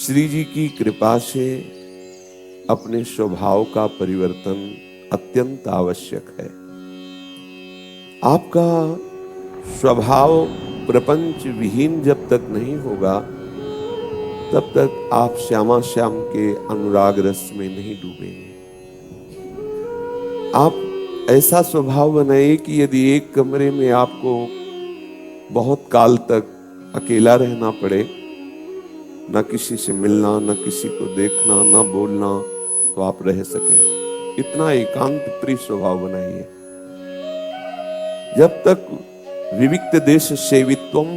श्री जी की कृपा से अपने स्वभाव का परिवर्तन अत्यंत आवश्यक है। आपका स्वभाव प्रपंच विहीन जब तक नहीं होगा तब तक आप श्यामा श्याम के अनुराग रस में नहीं डूबेंगे। आप ऐसा स्वभाव बनाइए कि यदि एक कमरे में आपको बहुत काल तक अकेला रहना पड़े, ना किसी से मिलना, ना किसी को देखना, ना बोलना, तो आप रह सकें। इतना एकांत प्रिय स्वभाव बनाइए। जब तक विविक्त देश सेवित्वम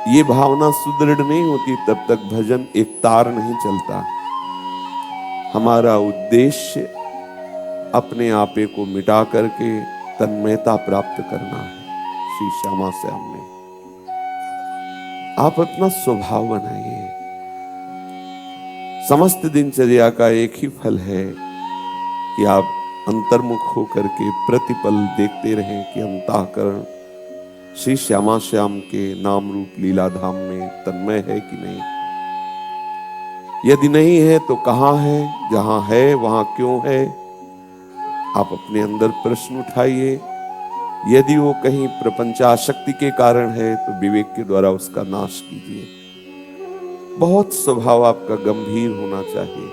ये भावना सुदृढ़ नहीं होती तब तक भजन एक तार नहीं चलता। हमारा उद्देश्य अपने आपे को मिटा करके तन्मयता प्राप्त करना है। श्री श्यामा श्याम में आप अपना स्वभाव बनाइए। समस्त दिनचर्या का एक ही फल है कि आप अंतर्मुख होकर के प्रतिपल देखते रहें कि अंतःकरण श्री श्यामा श्याम के नाम रूप लीला धाम में तन्मय है कि नहीं। यदि नहीं है तो कहां है, जहां है वहां क्यों है। आप अपने अंदर प्रश्न उठाइए। यदि वो कहीं प्रपंचाशक्ति के कारण है तो विवेक के द्वारा उसका नाश कीजिए। बहुत स्वभाव आपका गंभीर होना चाहिए,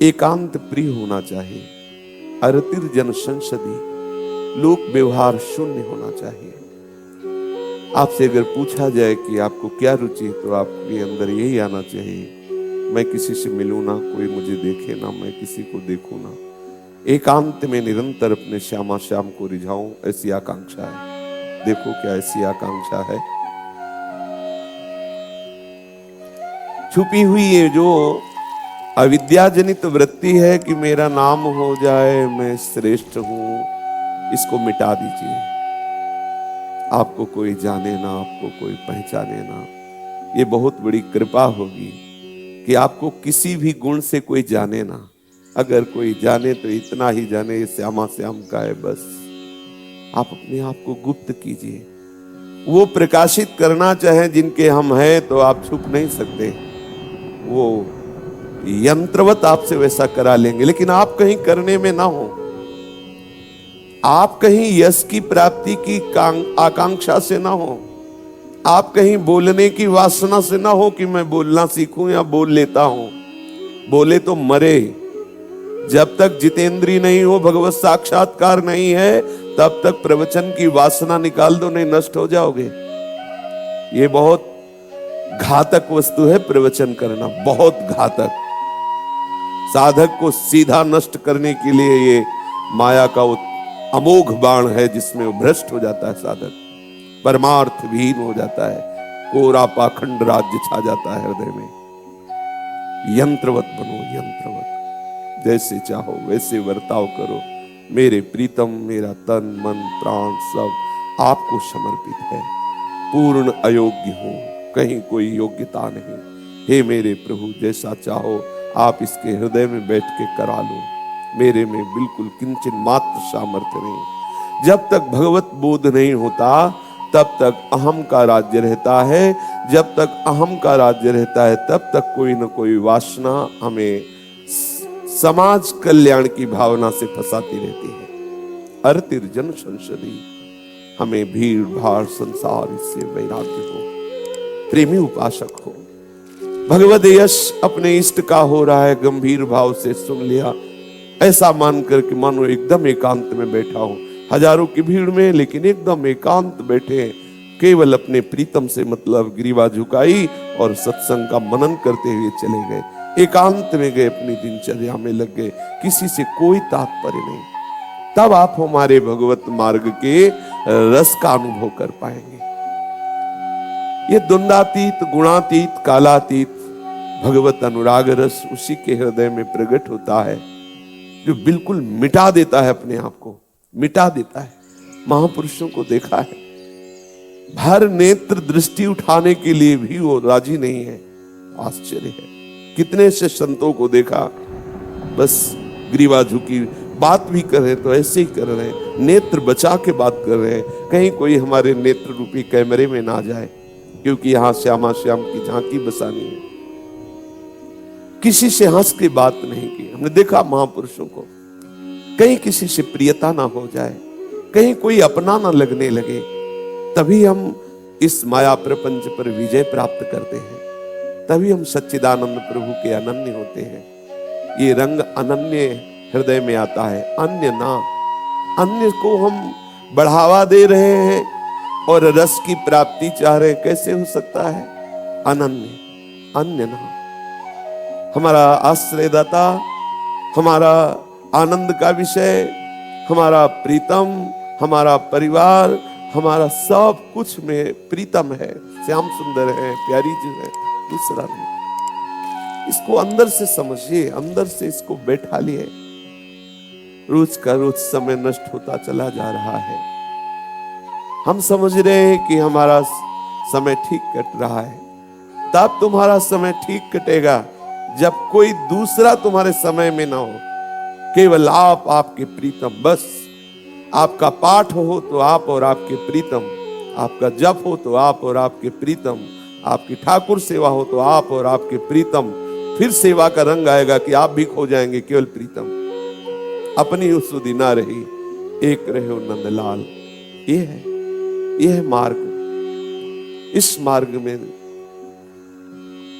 एकांत प्रिय होना चाहिए, अरतिर जन संसदी, लोक व्यवहार शून्य होना चाहिए। आपसे अगर पूछा जाए कि आपको क्या रुचि है तो आपके अंदर यही आना चाहिए, मैं किसी से मिलूं ना, कोई मुझे देखे ना, मैं किसी को देखूं ना, एकांत में निरंतर अपने श्यामा श्याम को रिझाऊं, ऐसी आकांक्षा है। देखो क्या ऐसी आकांक्षा है। छुपी हुई ये जो अविद्याजनित वृत्ति है कि मेरा नाम हो जाए, मैं श्रेष्ठ हूं, इसको मिटा दीजिए। आपको कोई जाने ना, आपको कोई पहचाने ना, ये बहुत बड़ी कृपा होगी कि आपको किसी भी गुण से कोई जाने ना। अगर कोई जाने तो इतना ही जाने ये श्यामा श्याम का है, बस। आप अपने आप को गुप्त कीजिए। वो प्रकाशित करना चाहे जिनके हम हैं तो आप छुप नहीं सकते। वो यंत्रवत आपसे वैसा करा लेंगे, लेकिन आप कहीं करने में ना हो। आप कहीं यश की प्राप्ति की आकांक्षा से ना हो। आप कहीं बोलने की वासना से ना हो कि मैं बोलना सीखूं या बोल लेता हूं। बोले तो मरे। जब तक जितेंद्री नहीं हो, भगवत साक्षात्कार नहीं है, तब तक प्रवचन की वासना निकाल दो, नहीं नष्ट हो जाओगे। ये बहुत घातक वस्तु है प्रवचन करना, बहुत घातक। साधक को सीधा नष्ट करने के लिए ये माया का अमोघ बाण है, जिसमें वो भ्रष्ट हो जाता है साधक, परमार्थ विहीन हो जाता है, कोरा पाखंड राज्य छा जाता है हृदय में। यंत्रवत बनो, यंत्रवत। जैसे चाहो वैसे वर्ताव करो। मेरे प्रीतम, मेरा तन मन प्राण सब आपको समर्पित है। पूर्ण अयोग्य हूं, कहीं कोई योग्यता नहीं। हे मेरे प्रभु, जैसा चाहो आप इसके हृदय में बैठ के करा लो। मेरे में बिल्कुल किंचन मात्र सामर्थ्य नहीं। जब तक भगवत बोध नहीं होता तब तक अहम का राज्य रहता है। जब तक अहम का राज्य रहता है तब तक कोई न कोई वासना हमें समाज कल्याण की भावना से फंसाती रहती है। अर्तिर जन संसदी, हमें भीड़ भाड़ संसार इससे वैराग्य हो, प्रेमी उपासक हो। भगवद यश अपने इष्ट का हो रहा है, गंभीर भाव से सुन लिया, ऐसा मान करके मानो एकदम एकांत में बैठा हो, हजारों की भीड़ में, लेकिन एकदम एकांत बैठे, केवल अपने प्रीतम से मतलब ग्रीवा झुकाई और सत्संग का मनन करते हुए चले गए। एकांत में गए, अपनी दिनचर्या में लग गए, किसी से कोई तात्पर्य नहीं। तब आप हमारे भगवत मार्ग के रस का अनुभव कर पाएंगे। ये द्वंद्वातीत, गुणातीत, कालातीत भगवत अनुराग रस उसी के हृदय में प्रकट होता है जो बिल्कुल मिटा देता है, अपने आप को मिटा देता है। महापुरुषों को देखा है, भर नेत्र दृष्टि उठाने के लिए भी वो राजी नहीं है। आश्चर्य है। कितने से संतों को देखा, बस ग्रीवा झुकी, बात भी कर रहे तो ऐसे ही कर रहे हैं, नेत्र बचा के बात कर रहे हैं, कहीं कोई हमारे नेत्र रूपी कैमरे में ना जाए। क्योंकि यहां श्यामा श्याम की झांकी बसानी है। किसी से हंस के बात नहीं की। हमने देखा महापुरुषों को, कहीं किसी से प्रियता ना हो जाए, कहीं कोई अपना ना लगने लगे, तभी हम इस माया प्रपंच पर विजय प्राप्त करते हैं, तभी हम सच्चिदानंद प्रभु के अनन्य होते हैं। ये रंग अनन्य हृदय में आता है, अन्य ना। अन्य को हम बढ़ावा दे रहे हैं और रस की प्राप्ति चाह रहे हैं, कैसे हो सकता है? अनन्य, अन्य ना। हमारा आश्रयदाता, हमारा आनंद का विषय, हमारा प्रीतम, हमारा परिवार, हमारा सब कुछ में प्रीतम है, श्याम सुंदर है, प्यारी जी है, दूसरा नहीं। इसको अंदर से समझिए, अंदर से इसको बैठा लिए। रोज का रोज समय नष्ट होता चला जा रहा है। हम समझ रहे हैं कि हमारा समय ठीक कट रहा है। तब तुम्हारा समय ठीक कटेगा जब कोई दूसरा तुम्हारे समय में ना हो, केवल आप, आपके प्रीतम। बस आपका पाठ हो तो आप और आपके प्रीतम, आपका जप हो तो आप और आपके प्रीतम, आपकी ठाकुर सेवा हो तो आप और आपके प्रीतम। फिर सेवा का रंग आएगा कि आप भी खो जाएंगे, केवल प्रीतम। अपनी सुधि ना रही, एक रहे हो नंदलाल। ये है मार्ग। इस मार्ग में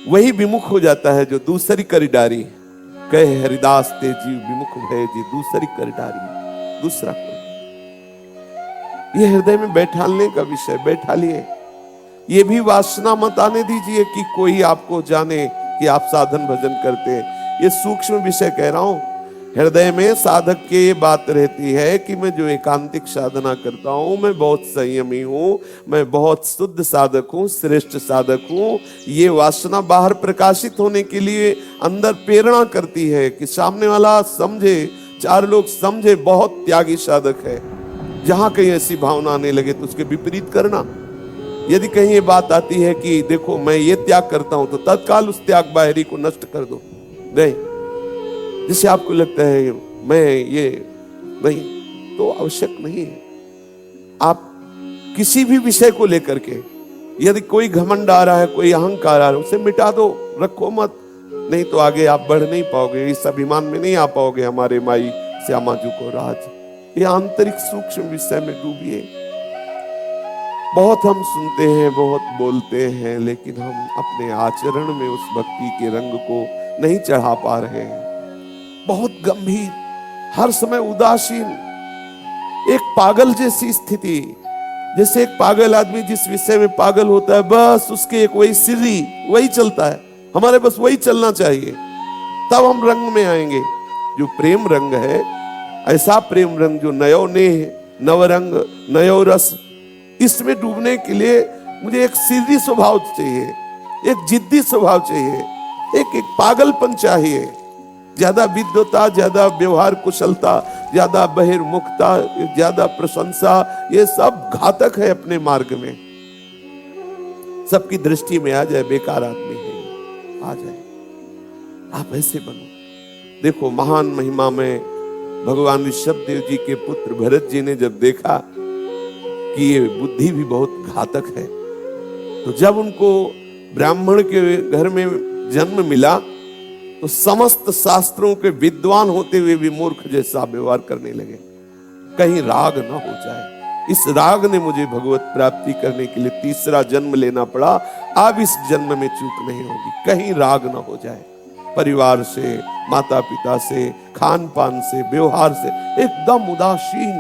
वही विमुख हो जाता है जो दूसरी करी डारी। कहे हरिदास ते जीव विमुख भय जी दूसरी करी डारी। दूसरा कोई, ये हृदय में बैठालने का विषय, बैठा लिए। ये भी वासना मत आने दीजिए कि कोई आपको जाने कि आप साधन भजन करते हैं। ये सूक्ष्म विषय कह रहा हूं। हृदय में साधक की ये बात रहती है कि मैं जो एकांतिक साधना करता हूं, मैं बहुत संयमी हूं, मैं बहुत शुद्ध साधक हूं, श्रेष्ठ साधक हूं। ये वासना बाहर प्रकाशित होने के लिए अंदर प्रेरणा करती है कि सामने वाला समझे, चार लोग समझे बहुत त्यागी साधक है। जहां कहीं ऐसी भावना आने लगे तो उसके विपरीत करना। यदि कहीं ये बात आती है कि देखो मैं ये त्याग करता हूं, तो तत्काल उस त्याग बाहरी को नष्ट कर दो। नहीं, जिससे आपको लगता है मैं ये नहीं, तो आवश्यक नहीं है। आप किसी भी विषय को लेकर के यदि कोई घमंड आ रहा है, कोई अहंकार आ रहा है, उसे मिटा दो, रखो मत। नहीं तो आगे आप बढ़ नहीं पाओगे, इस अभिमान में नहीं आ पाओगे हमारे माई श्यामा जी को राज। ये आंतरिक सूक्ष्म विषय में डूबिए। बहुत हम सुनते हैं, बहुत बोलते हैं, लेकिन हम अपने आचरण में उस भक्ति के रंग को नहीं चढ़ा पा रहे हैं। बहुत गंभीर, हर समय उदासीन, एक पागल जैसी स्थिति। जैसे एक पागल आदमी जिस विषय में पागल होता है, बस उसके एक वही सिरी, वही चलता है। हमारे बस वही चलना चाहिए, तब हम रंग में आएंगे। जो प्रेम रंग है, ऐसा प्रेम रंग जो नयो नेह, नवरंग, नयो रस, इसमें डूबने के लिए मुझे एक सीधी स्वभाव चाहिए, एक जिद्दी स्वभाव चाहिए, एक पागलपन चाहिए। ज्यादा विद्वता, ज्यादा व्यवहार कुशलता, ज्यादा बहिर्मुखता, ज्यादा प्रशंसा, ये सब घातक है अपने मार्ग में। सबकी दृष्टि में आ जाए बेकार आदमी है, आ जाए। आप ऐसे बनो। देखो, महान महिमा में भगवान ऋषभदेव जी के पुत्र भरत जी ने जब देखा कि ये बुद्धि भी बहुत घातक है, तो जब उनको ब्राह्मण के घर में जन्म मिला तो समस्त शास्त्रों के विद्वान होते हुए भी मूर्ख जैसा व्यवहार करने लगे। कहीं राग ना हो जाए। इस राग ने मुझे भगवत प्राप्ति करने के लिए तीसरा जन्म लेना पड़ा। अब इस जन्म में चूक नहीं होगी, कहीं राग ना हो जाए। परिवार से, माता पिता से, खान पान से, व्यवहार से एकदम उदासीन।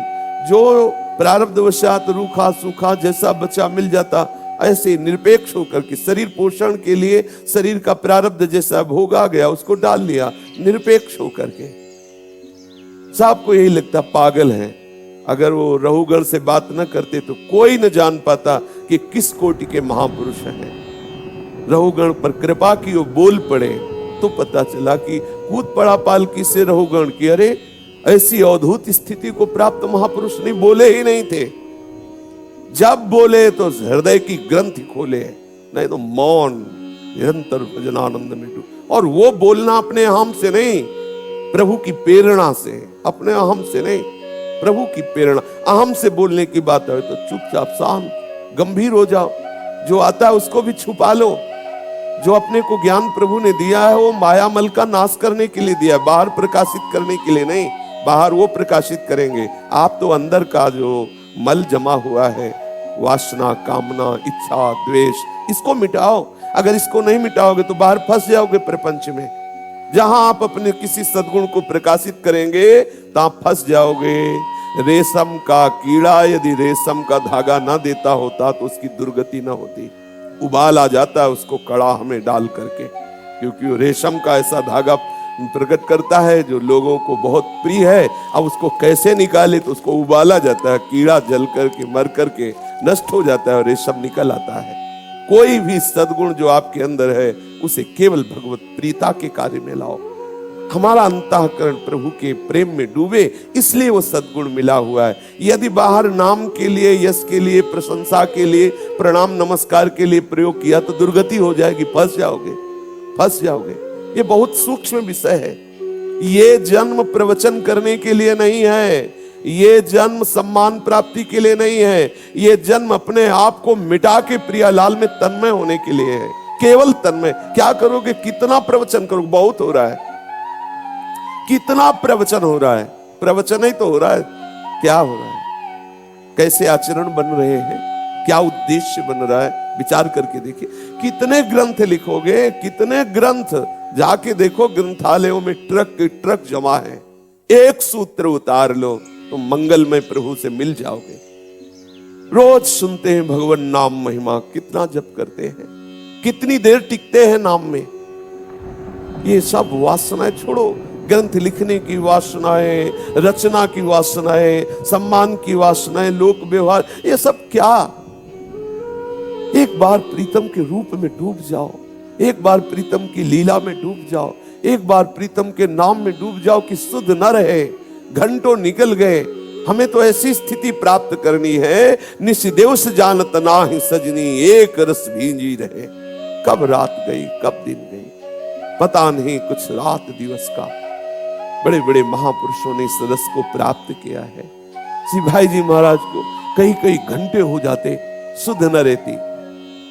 जो प्रारब्धवशात रूखा सूखा जैसा बच्चा मिल जाता, ऐसे निरपेक्ष होकर के शरीर पोषण के लिए शरीर का प्रारब्ध जैसा भोग आ गया, उसको डाल लिया, निरपेक्ष होकर के। सबको यही लगता पागल है। अगर वो रहुगण से बात न करते तो कोई न जान पाता कि किस कोटि के महापुरुष हैं। रहुगण पर कृपा की वो बोल पड़े तो पता चला कि कूद पड़ा पालकी से रहुगण की। अरे, ऐसी अद्भुत स्थिति को प्राप्त महापुरुष नहीं, बोले ही नहीं थे। जब बोले तो हृदय की ग्रंथि खोले, नहीं तो मौन निरंतर भजनानंद में डूब। और वो बोलना अपने अहम से नहीं, प्रभु की प्रेरणा से, अपने अहम से नहीं, प्रभु की प्रेरणा। अहम से बोलने की बात है तो चुपचाप शांत गंभीर हो जाओ, जो आता है उसको भी छुपा लो। जो अपने को ज्ञान प्रभु ने दिया है वो माया मल का नाश करने के लिए दिया है, बाहर प्रकाशित करने के लिए नहीं। बाहर वो प्रकाशित करेंगे, आप तो अंदर का जो मल जमा हुआ है, वासना, कामना, इच्छा, द्वेष, इसको मिटाओ। अगर इसको नहीं मिटाओगे तो बाहर फंस जाओगे प्रपंच में। जहां आप अपने किसी सद्गुण को प्रकाशित करेंगे तो आप फंस जाओगे। रेशम का कीड़ा यदि रेशम का धागा ना देता होता तो उसकी दुर्गति ना होती। उबाल आ जाता है उसको कड़ाह में डाल करके, क्योंकि वो रेशम का ऐसा धागा प्रकट करता है जो लोगों को बहुत प्रिय है। अब उसको कैसे निकाले, तो उसको उबाला जाता है, कीड़ा जल करके मर करके नष्ट हो जाता है और रेशम निकल आता है। कोई भी सद्गुण जो आपके अंदर है उसे केवल भगवत प्रीता के कार्य में लाओ। हमारा अंतःकरण प्रभु के प्रेम में डूबे, इसलिए वो सद्गुण मिला हुआ है। यदि बाहर नाम के लिए, यश के लिए, प्रशंसा के लिए, प्रणाम नमस्कार के लिए प्रयोग किया तो दुर्गति हो जाएगी, फंस जाओगे, फंस जाओगे। ये बहुत सूक्ष्म विषय है। ये जन्म प्रवचन करने के लिए नहीं है, ये जन्म सम्मान प्राप्ति के लिए नहीं है, ये जन्म अपने आप को मिटा के प्रियालाल में तन्मय होने के लिए है। केवल तन्मय। क्या करोगे? कितना प्रवचन करोगे? बहुत हो रहा है। कितना प्रवचन हो रहा है? प्रवचन ही तो हो रहा है। क्या हो रहा है? कैसे आचरण बन रहे हैं? क्या उद्देश्य बन रहा है? विचार करके देखिए। कितने ग्रंथ लिखोगे? कितने ग्रंथ? जाके देखो, ग्रंथालयों में ट्रक के ट्रक जमा है। एक सूत्र उतार लो तो मंगलमय प्रभु से मिल जाओगे। रोज सुनते हैं भगवान नाम महिमा, कितना जप करते हैं, कितनी देर टिकते हैं नाम में। ये सब वासनाएं छोड़ो। ग्रंथ लिखने की वासनाएं, रचना की वासनाएं, सम्मान की वासनाएं, लोक व्यवहार, ये सब क्या? एक बार प्रीतम के रूप में डूब जाओ, एक बार प्रीतम की लीला में डूब जाओ, एक बार प्रीतम के नाम में डूब जाओ कि सुध न रहे। घंटों निकल गए। हमें तो ऐसी स्थिति प्राप्त करनी है, निशिदेव से जानत नाहि सजनी, एक रस भींजी रहे। कब रात गई, कब दिन गई, पता नहीं, कुछ रात दिवस का। बड़े बड़े महापुरुषों ने इस रस को प्राप्त किया है। श्री भाई जी महाराज को कई कई घंटे हो जाते, सुध न रहती।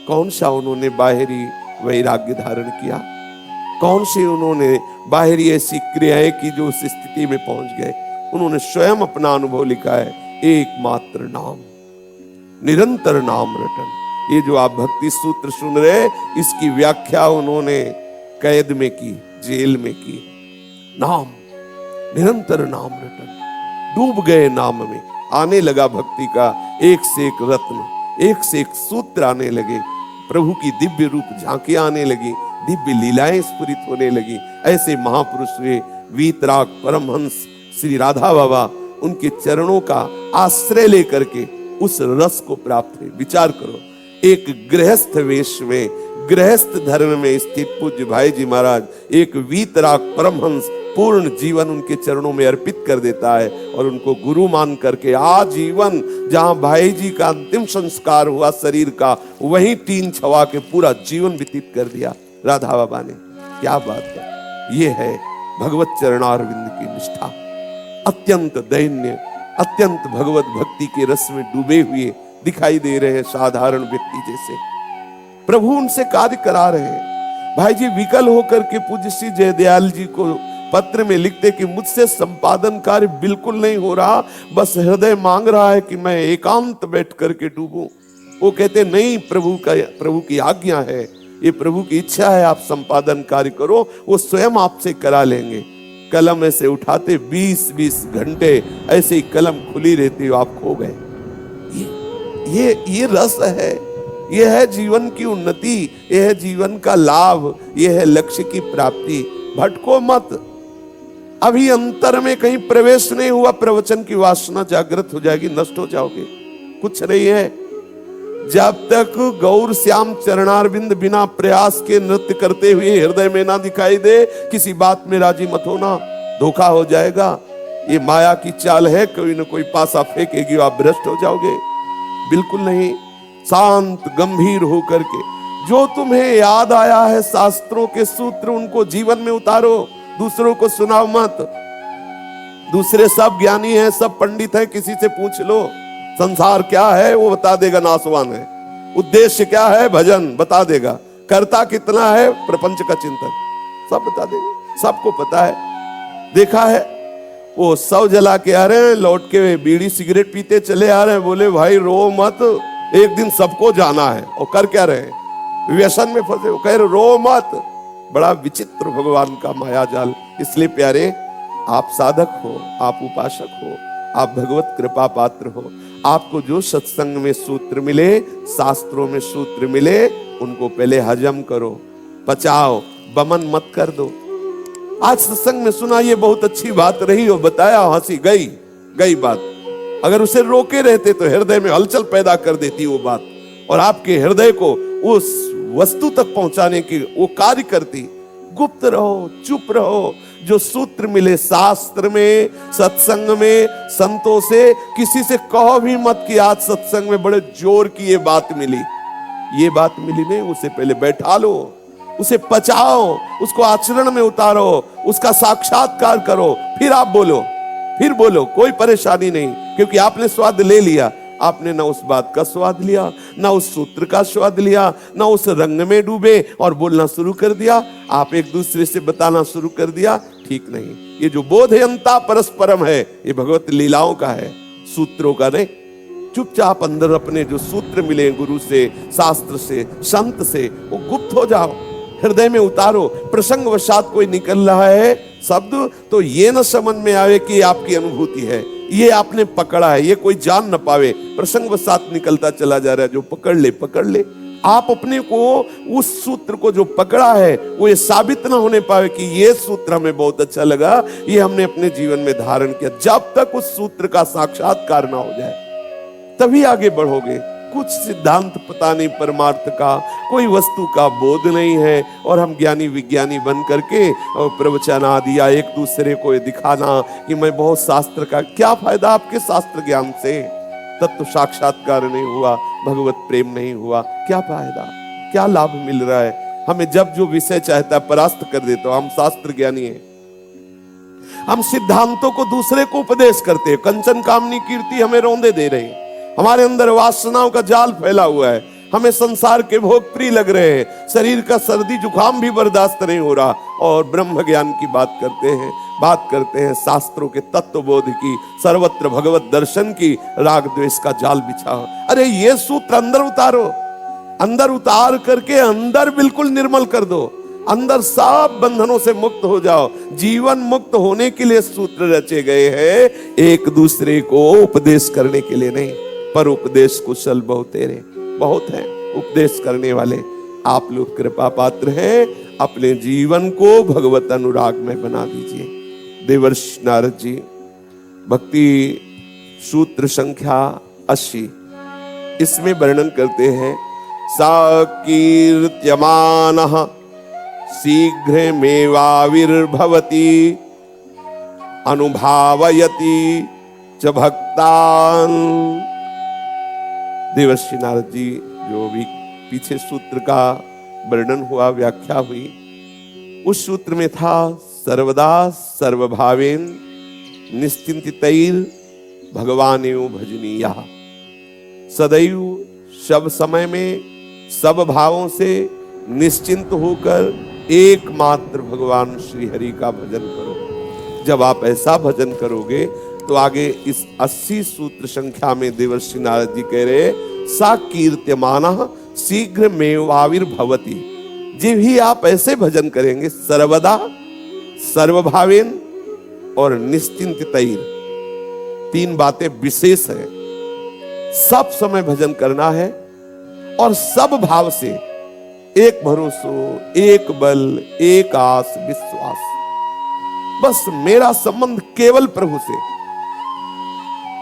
कौन सा उन्होंने बाहरी वैराग्य धारण किया? कौन से उन्होंने बाहरी ऐसी क्रियाएं की जो उस स्थिति में पहुंच गए? उन्होंने स्वयं अपना अनुभव लिखा है, एकमात्र नाम, निरंतर नाम रटन। ये जो आप भक्ति सूत्र सुन रहे, इसकी व्याख्या उन्होंने कैद में की, जेल में की। नाम, निरंतर नाम रटन, डूब गए नाम में। आने लगा भक्ति का एक से एक रत्न, एक से एक सूत्र आने लगे। प्रभु की दिव्य रूप झांकियां आने लगी, दिव्य लीलाएं स्फुरित होने लगी। ऐसे महापुरुष हुए वीतराग परमहंस श्री राधा बाबा, उनके चरणों का आश्रय लेकर के उस रस को प्राप्त हुए। विचार करो, एक गृहस्थ वेश में, गृहस्थ धर्म में स्थित पूज्य भाई जी महाराज एक वीतराग परमहंस पूर्ण जीवन उनके चरणों में अर्पित कर देता है और उनको गुरु मान करके आजीवन, जहां भाई जी का अंतिम संस्कार हुआ शरीर का, वहीं टीन छवा के पूरा जीवन व्यतीत कर दिया राधा बाबा ने। क्या बात है! ये है भगवत चरणारविंद की निष्ठा। अत्यंत दैन्य, अत्यंत भगवत भक्ति के रस में डूबे हुए दिखाई दे रहे हैं, साधारण व्यक्ति जैसे। प्रभु उनसे कार्य करा रहे हैं। भाई जी विकल होकर के पूज्य श्री जयदयाल जी को पत्र में लिखते कि मुझसे संपादन कार्य बिल्कुल नहीं हो रहा, बस हृदय मांग रहा है कि मैं एकांत बैठ करके डूबूं। वो कहते नहीं, प्रभु की आज्ञा है, ये प्रभु की इच्छा है, आप संपादन कार्य करो, वो स्वयं आपसे करा लेंगे। कलम ऐसे उठाते 20-20 घंटे ऐसे ही कलम खुली रहती हो, आप खो गए। ये रस है, ये है जीवन की उन्नति, ये है जीवन का लाभ, ये है लक्ष्य की प्राप्ति। भटको मत। अभी अंतर में कहीं प्रवेश नहीं हुआ, प्रवचन की वासना जागृत हो जाएगी, नष्ट हो जाओगे। कुछ नहीं है। जब तक गौर श्याम चरणारविंद बिना प्रयास के नृत्य करते हुए हृदय में ना दिखाई दे, किसी बात में राजी मत होना, धोखा हो जाएगा। ये माया की चाल है, कोई न कोई पासा फेंकेगी, आप भ्रष्ट हो जाओगे। बिल्कुल नहीं। शांत गंभीर होकर के जो तुम्हें याद आया है शास्त्रों के सूत्र, उनको जीवन में उतारो, दूसरों को सुनाओ मत। दूसरे सब ज्ञानी हैं, सब पंडित हैं, किसी से पूछ लो संसार क्या है, वो बता देगा नासवान है। उद्देश्य क्या है, भजन बता देगा। कर्ता कितना है, प्रपंच का चिंतन, सब बता देगा, सबको पता है। देखा है वो सब जला के आ रहे हैं, लौट के बीड़ी सिगरेट पीते चले आ रहे हैं, बोले भाई रो मत, एक दिन सबको जाना है। और कर क्या रहे हैं, व्यसन में फंसे, वो कह रहे रो मत। बड़ा विचित्र भगवान का माया जाल। इसलिए प्यारे, आप साधक हो, आप उपासक हो, आप भगवत कृपा पात्र हो। आपको जो सत्संग में सूत्र मिले, शास्त्रों में सूत्र मिले, उनको पहले हजम करो, पचाओ, बमन मत कर दो। आज सत्संग में सुना, ये बहुत अच्छी बात रही और बताया, हंसी गई बात। अगर उसे रोके रहते तो हृदय में हलचल पैदा कर देती वो बात, और आपके हृदय को उस वस्तु तक पहुंचाने की वो कार्य करती। गुप्त रहो, चुप रहो। जो सूत्र मिले शास्त्र में, सत्संग में, संतों से, किसी से कहो भी मत कि आज सत्संग में बड़े जोर की ये बात मिली। ये बात मिली नहीं, उसे पहले बैठा लो, उसे पचाओ, उसको आचरण में उतारो, उसका साक्षात्कार करो, फिर आप बोलो, फिर बोलो, कोई परेशानी नहीं। क्योंकि आपने स्वाद ले लिया, आपने ना उस बात का स्वाद लिया, ना उस सूत्र का स्वाद लिया, ना उस रंग में डूबे और बोलना शुरू कर दिया। आप एक दूसरे से बताना शुरू कर दिया, ठीक नहीं। ये जो बोधयंता परस्परम है, ये भगवत लीलाओं का है, सूत्रों का नहीं। चुपचाप अंदर अपने जो सूत्र मिले गुरु से, शास्त्र से, संत से, वो गुप्त हो जाओ, हृदय में उतारो। प्रसंग वशात कोई निकल रहा है शब्द, तो ये न समझ में आवे कि आपकी अनुभूति है, ये आपने पकड़ा है, ये कोई जान न पावे। प्रसंग वशात निकलता चला जा रहा है, जो पकड़ ले। आप अपने को उस सूत्र को जो पकड़ा है, वो ये साबित ना होने पावे कि ये सूत्र हमें बहुत अच्छा लगा, ये हमने अपने जीवन में धारण किया। जब तक उस सूत्र का साक्षात्कार ना हो जाए, तभी आगे बढ़ोगे। कुछ सिद्धांत पता नहीं, परमार्थ का कोई वस्तु का बोध नहीं है, और हम ज्ञानी विज्ञानी बन करके प्रवचन आदि या एक दूसरे को दिखाना कि मैं बहुत शास्त्र का, क्या फायदा आपके शास्त्र ज्ञान से? तत्व साक्षात्कार नहीं हुआ, भगवत प्रेम नहीं हुआ, क्या फायदा, क्या लाभ मिल रहा है? हमें जब जो विषय चाहता है परास्त कर देता, हम शास्त्र ज्ञानी हैं। हम सिद्धांतों को दूसरे को उपदेश करते हैं, कंचन कामनी कीर्ति हमें रौंदे दे रहे हैं। हमारे अंदर वासनाओं का जाल फैला हुआ है, हमें संसार के भोग प्रिय लग रहे हैं, शरीर का सर्दी जुकाम भी बर्दाश्त नहीं हो रहा, और ब्रह्म ज्ञान की बात करते हैं शास्त्रों के तत्व बोध की, सर्वत्र भगवत दर्शन की, राग द्वेष का जाल बिछाओ। अरे ये सूत्र अंदर उतारो, अंदर उतार करके अंदर बिल्कुल निर्मल कर दो, अंदर सब बंधनों से मुक्त हो जाओ। जीवन मुक्त होने के लिए सूत्र रचे गए हैं, एक दूसरे को उपदेश करने के लिए नहीं। पर उपदेश कुशल बहुत हैं उपदेश करने वाले। आप लोग कृपा पात्र हैं, अपने जीवन को भगवत अनुराग में बना दीजिए। देवर्षि नारद जी भक्ति सूत्र संख्या 80, इसमें वर्णन करते हैं, सा कीर्त्यमानः शीघ्रमेवाविर्भवति अनुभावयति च भक्तान्। देवर्षि नारद जी जो भी पीछे सूत्र का वर्णन हुआ, व्याख्या हुई, उस सूत्र में था सर्वदा सर्वभावेन निश्चिंतितैर भगवानेव भजनीयः। सदैव सब समय में सब भावों से निश्चिंत होकर एकमात्र भगवान श्री हरि का भजन करो। जब आप ऐसा भजन करोगे तो आगे इस 80 सूत्र संख्या में देवर्षि नारद जी कह रहे, सा कीर्त्यमानः शीघ्रमेवाविर्भवति। जी भी आप ऐसे भजन करेंगे, सर्वदा सर्वभावेन और निश्चिंतितैर, 3 बातें विशेष है। सब समय भजन करना है और सब भाव से, एक भरोसो, एक बल, एक आस विश्वास, बस मेरा संबंध केवल प्रभु से।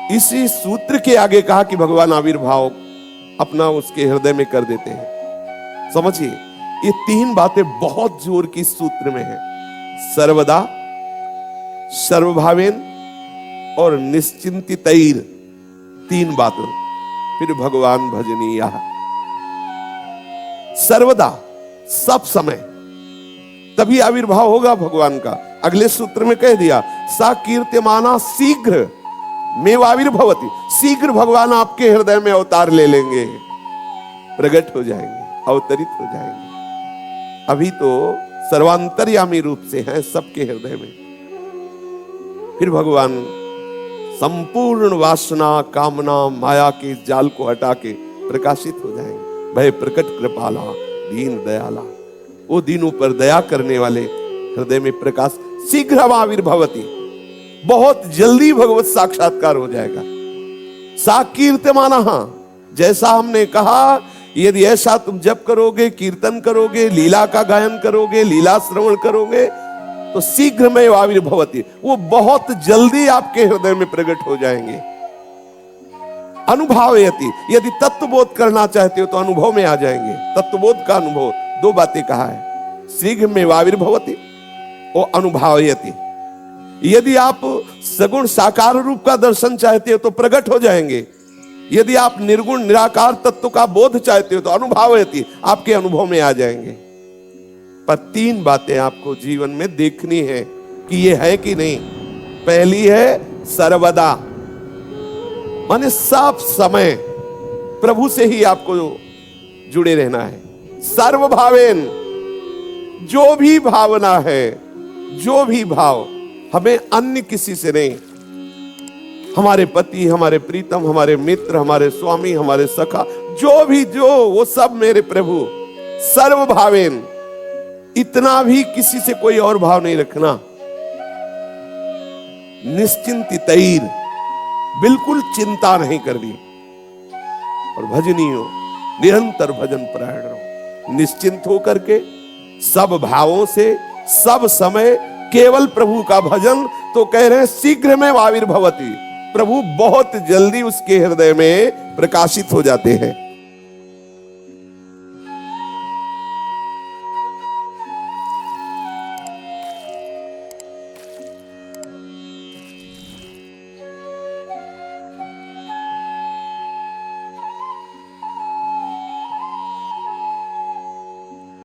इसी सूत्र के आगे कहा कि भगवान आविर्भाव अपना उसके हृदय में कर देते हैं। समझिए, ये 3 बातें बहुत जोर की सूत्र में है, सर्वदा सर्वभावेन और निश्चिंतितैर, 3 बातें। फिर भगवान भजनीय, सर्वदा सब समय, तभी आविर्भाव होगा भगवान का। अगले सूत्र में कह दिया, सा कीर्त्यमाना शीघ्र मेवाविर्भवति, शीघ्र भगवान आपके हृदय में अवतार ले लेंगे। प्रकट हो जाएंगे, अवतरित हो जाएंगे। अभी तो सर्वांतर्यामी रूप से हैं सबके हृदय में। फिर भगवान संपूर्ण वासना, कामना, माया के जाल को हटा के प्रकाशित हो जाएंगे। भय प्रकट कृपाला दीन दयाला, वो दीनों पर दया करने वाले हृदय में प्रकाश शीघ्र आविर्भवति, बहुत जल्दी भगवत साक्षात्कार हो जाएगा। सा कीर्तमानः, जैसा हमने कहा, यदि ऐसा तुम जप करोगे, कीर्तन करोगे, लीला का गायन करोगे, लीला श्रवण करोगे, तो शीघ्र में आविर्भवति, वो बहुत जल्दी आपके हृदय में प्रकट हो जाएंगे। अनुभवयति, यदि तत्वबोध करना चाहते हो तो अनुभव में आ जाएंगे। तत्वबोध का अनुभव, दो बातें कहा है, शीघ्र में आविर्भवति और अनुभवयति। यदि आप सगुण साकार रूप का दर्शन चाहते हो तो प्रकट हो जाएंगे। यदि आप निर्गुण निराकार तत्व का बोध चाहते हो तो अनुभवयति, आपके अनुभव में आ जाएंगे। पर तीन बातें आपको जीवन में देखनी है कि ये है कि नहीं। पहली है सर्वदा, माने सब समय प्रभु से ही आपको जुड़े रहना है। सर्वभावेन, जो भी भावना है, जो भी भाव, हमें अन्य किसी से नहीं, हमारे पति, हमारे प्रीतम, हमारे मित्र, हमारे स्वामी, हमारे सखा, जो भी जो, वो सब मेरे प्रभु। सर्वभावेन, इतना भी किसी से कोई और भाव नहीं रखना। निश्चिंतितैर, बिल्कुल चिंता नहीं करनी। और भजनियो, निरंतर भजन परायण रहो, निश्चिंत होकर के सब भावों से, सब समय केवल प्रभु का भजन। तो कह रहे हैं शीघ्र में आविर्भवति, प्रभु बहुत जल्दी उसके हृदय में प्रकाशित हो जाते हैं।